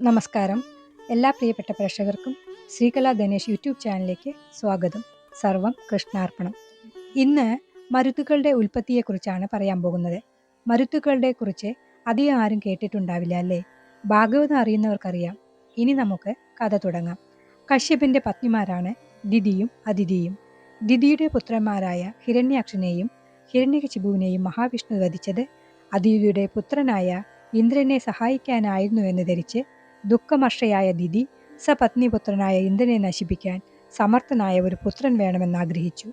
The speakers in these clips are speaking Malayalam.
നമസ്കാരം. എല്ലാ പ്രിയപ്പെട്ട പ്രേക്ഷകർക്കും ശ്രീകലാ ഗണേഷ് യൂട്യൂബ് ചാനലിലേക്ക് സ്വാഗതം. സർവം കൃഷ്ണാർപ്പണം. ഇന്ന് മരുത്തുക്കളുടെ ഉൽപ്പത്തിയെക്കുറിച്ചാണ് പറയാൻ പോകുന്നത്. മരുത്തുക്കളുടെ കുറിച്ച് അധികം ആരും കേട്ടിട്ടുണ്ടാവില്ല അല്ലേ? ഭാഗവതം അറിയുന്നവർക്കറിയാം. ഇനി നമുക്ക് കഥ തുടങ്ങാം. കശ്യപന്റെ പത്നിമാരാണ് ദിതിയും അദിതിയും. ദിതിയുടെ പുത്രന്മാരായ ഹിരണ്യാക്ഷനെയും ഹിരണ്യകശിപുവിനെയും മഹാവിഷ്ണു വധിച്ചത് അദിതിയുടെ പുത്രനായ ഇന്ദ്രനെ സഹായിക്കാനായിരുന്നുവെന്ന് ധരിച്ച് ദുഃഖമർഷയായ ദിതി സപത്നിപുത്രനായ ഇന്ദ്രനെ നശിപ്പിക്കാൻ സമർത്ഥനായ ഒരു പുത്രൻ വേണമെന്നാഗ്രഹിച്ചു.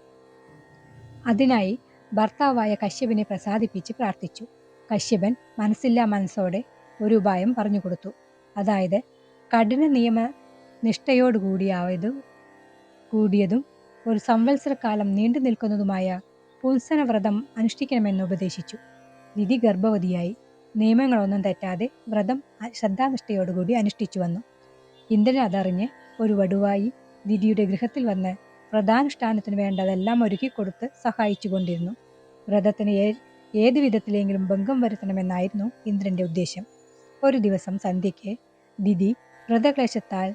അതിനായി ഭർത്താവായ കശ്യപനെ പ്രസാദിപ്പിച്ച് പ്രാർത്ഥിച്ചു. കശ്യപൻ മനസ്സില്ലാ മനസ്സോടെ ഒരു ഉപായം പറഞ്ഞുകൊടുത്തു. അതായത് കഠിന നിയമനിഷ്ഠയോടുകൂടിയതും ഒരു സംവത്സരക്കാലം നീണ്ടു നിൽക്കുന്നതുമായ പുംസനവ്രതം അനുഷ്ഠിക്കണമെന്ന് ഉപദേശിച്ചു. ദിതി ഗർഭവതിയായി. നിയമങ്ങളൊന്നും തെറ്റാതെ വ്രതം ശ്രദ്ധാനിഷ്ഠയോടുകൂടി അനുഷ്ഠിച്ചു വന്നു. ഇന്ദ്രൻ അതറിഞ്ഞ് ഒരു വടുവായി ദിതിയുടെ ഗൃഹത്തിൽ വന്ന് വ്രതാനുഷ്ഠാനത്തിന് വേണ്ടതെല്ലാം ഒരുക്കിക്കൊടുത്ത് സഹായിച്ചു കൊണ്ടിരുന്നു. വ്രതത്തിന് ഏതു വിധത്തിലെങ്കിലും ഭംഗം വരുത്തണമെന്നായിരുന്നു ഇന്ദ്രന്റെ ഉദ്ദേശം. ഒരു ദിവസം സന്ധ്യയ്ക്ക് ദിതി വ്രതക്ലേശത്താൽ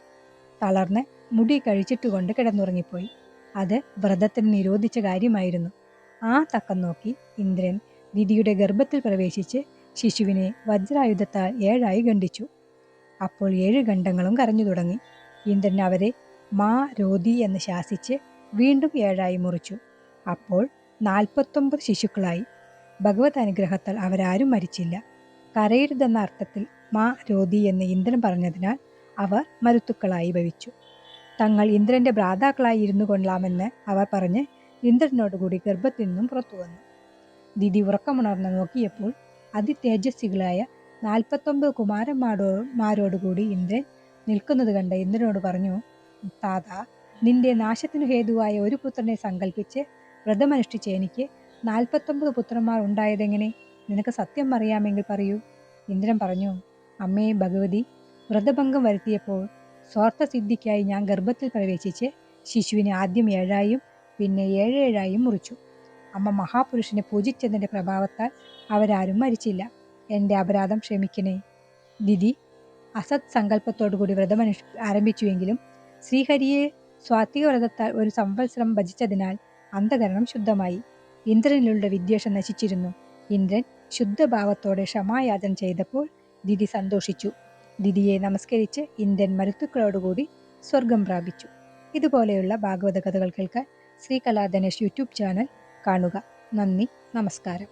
തളർന്ന് മുടി കഴിച്ചിട്ടുകൊണ്ട് കിടന്നുറങ്ങിപ്പോയി. അത് വ്രതത്തിന് നിരോധിച്ച കാര്യമായിരുന്നു. ആ തക്കം നോക്കി ഇന്ദ്രൻ ദിതിയുടെ ഗർഭത്തിൽ പ്രവേശിച്ച് ശിശുവിനെ വജ്രായുധത്താൽ 7 ഖണ്ഡിച്ചു. അപ്പോൾ 7 ഖണ്ഡങ്ങളും കരഞ്ഞു തുടങ്ങി. ഇന്ദ്രൻ അവരെ മാ രോധി എന്ന് ശാസിച്ച് വീണ്ടും 7 മുറിച്ചു. അപ്പോൾ 49 ശിശുക്കളായി. ഭഗവത് അനുഗ്രഹത്താൽ അവരാരും മരിച്ചില്ല. കരയരുതെന്ന അർത്ഥത്തിൽ മാ രോധി എന്ന് ഇന്ദ്രൻ പറഞ്ഞതിനാൽ അവർ മരുത്തുക്കളായി ഭവിച്ചു. തങ്ങൾ ഇന്ദ്രന്റെ ഭ്രാതാക്കളായി ഇരുന്നു കൊള്ളാമെന്ന് അവർ പറഞ്ഞ് ഇന്ദ്രനോടുകൂടി ഗർഭത്തിൽ നിന്നും പുറത്തു വന്നു. ദിതി ഉറക്കമുണർന്ന് നോക്കിയപ്പോൾ അതിതേജസ്വികളായ 49 കുമാരന്മാരോടുകൂടി ഇന്ദ്രൻ നിൽക്കുന്നത് കണ്ട് ഇന്ദ്രനോട് പറഞ്ഞു, താതാ, നിന്റെ നാശത്തിനു ഹേതുവായ ഒരു പുത്രനെ സങ്കല്പിച്ച് വ്രതമനുഷ്ഠിച്ച് എനിക്ക് 49 പുത്രന്മാർ ഉണ്ടായതെങ്ങനെ? നിനക്ക് സത്യം അറിയാമെങ്കിൽ പറയൂ. ഇന്ദ്രൻ പറഞ്ഞു, അമ്മേ ഭഗവതി, വ്രതഭംഗം വരുത്തിയപ്പോൾ സ്വാർത്ഥസിദ്ധിക്കായി ഞാൻ ഗർഭത്തിൽ പ്രവേശിച്ച് ശിശുവിനെ ആദ്യം 7 പിന്നെ 7 മുറിച്ചു. അമ്മ മഹാപുരുഷനെ പൂജിച്ചതിന്റെ പ്രഭാവത്താൽ അവരാരും മരിച്ചില്ല. എൻ്റെ അപരാധം ക്ഷമിക്കണേ. ദിതി അസത് സങ്കല്പത്തോടുകൂടി വ്രതം ആരംഭിച്ചുവെങ്കിലും ശ്രീഹരിയെ സ്വാത്വിക വ്രതത്താൽ ഒരു സംവത്സരം ഭജിച്ചതിനാൽ അന്ധകരണം ശുദ്ധമായി. ഇന്ദ്രനിലുള്ള വിദ്വേഷം നശിച്ചിരുന്നു. ഇന്ദ്രൻ ശുദ്ധഭാവത്തോടെ ക്ഷമായാചന ചെയ്തപ്പോൾ ദിതി സന്തോഷിച്ചു. ദിതിയെ നമസ്കരിച്ച് ഇന്ദ്രൻ മരുത്തുക്കളോടുകൂടി സ്വർഗം പ്രാപിച്ചു. ഇതുപോലെയുള്ള ഭാഗവത കഥകൾ കേൾക്കാൻ ശ്രീകലാ ഗണേഷ് യൂട്യൂബ് ചാനൽ കാണുക. നന്ദി, നമസ്കാരം.